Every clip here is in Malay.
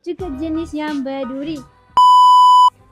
juga jenis yang berduri.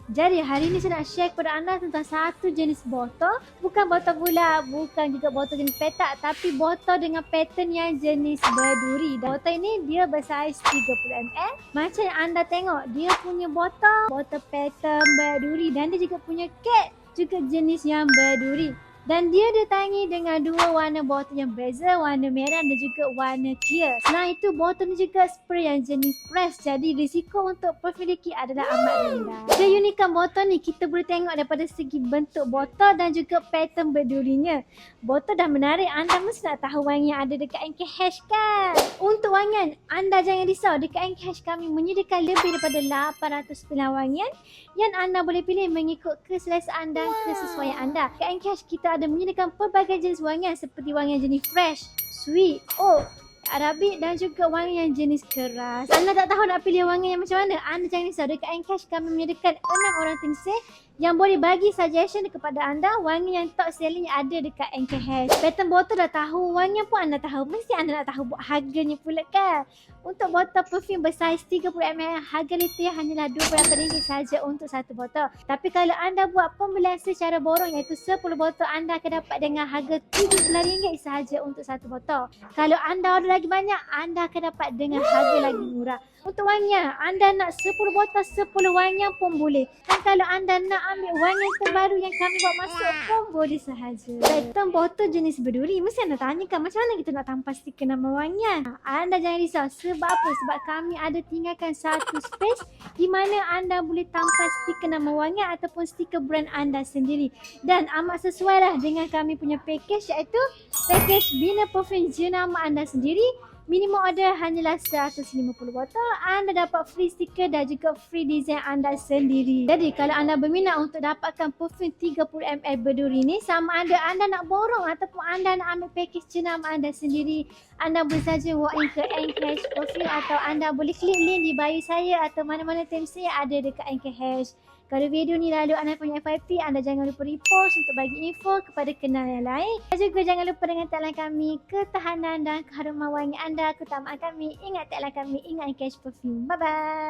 Jadi hari ini saya nak share kepada anda tentang satu jenis botol. Bukan botol bulat, bukan juga botol jenis petak, tapi botol dengan pattern yang jenis berduri. Dan botol ini dia bersaiz 30ml. Macam yang anda tengok, dia punya botol pattern berduri. Dan dia juga punya cap juga jenis yang berduri. Dan dia ditangi dengan dua warna botol yang berbeza, warna merah dan juga warna clear. Selain itu, botol ni juga spray yang jenis fresh. Jadi risiko untuk perfume leakage adalah amat rendah. Keunikan botol ni kita boleh tengok daripada segi bentuk botol dan juga pattern berdurinya. Botol dah menarik, anda mesti nak tahu wangi yang ada dekat NKH kan? Untuk wangian, anda jangan risau. Dekat NKH kami menyediakan lebih daripada 800 pilihan wangian yang anda boleh pilih mengikut keselesaan dan kesesuaian anda. Dekat NKH kita ada menyediakan pelbagai jenis wangian seperti wangian jenis fresh, sweet, oak, Arabic dan juga wangian jenis keras. Anda tak tahu nak pilih wangian yang macam mana? Anda jangan risau. Dekat NKH kami menyediakan 6 orang tim sales yang boleh bagi suggestion kepada anda wangi yang top selling yang ada dekat NKH. Pattern botol dah tahu, wangian pun anda tahu. Mesti anda nak tahu harganya pula kan? Untuk botol perfume bersaiz 30ml, harga liter hanyalah RM28 saja untuk satu botol. Tapi kalau anda buat pembelian secara borong iaitu 10 botol, anda akan dapat dengan harga RM17 sahaja untuk satu botol. Kalau anda order lagi banyak, anda akan dapat dengan harga lagi murah. Untuk wangian, anda nak 10 botol 10 wangian pun boleh. Dan kalau anda nak ambil wangian terbaru yang kami buat masuk pun boleh sahaja. Pattern botol jenis berduri, mesti anda tanyakan macam mana kita nak tampal stiker nama wangian. Anda jangan risau. Sebab apa? Sebab kami ada tinggalkan satu space di mana anda boleh tampal stiker nama wangian ataupun stiker brand anda sendiri. Dan amat sesuai lah dengan kami punya package iaitu package bina perfume jenama anda sendiri. Minimum order hanyalah 150 botol. Anda dapat free stiker dan juga free design anda sendiri. Jadi kalau anda berminat untuk dapatkan perfume 30ml berduri ni, sama ada anda nak borong ataupun anda nak ambil package jenama anda sendiri, anda boleh saja walk in ke NKH Perfume atau anda boleh klik link di bio saya atau mana-mana tim saya ada dekat NKH. Kalau video ni lalu anda punya FYP, anda jangan lupa repost untuk bagi info kepada kenal yang lain. Dan juga jangan lupa dengan tagline kami, ketahanan dan keharuman wangi anda, keutamaan kami. Ingat tagline kami, ingat NKH Perfume. Bye-bye.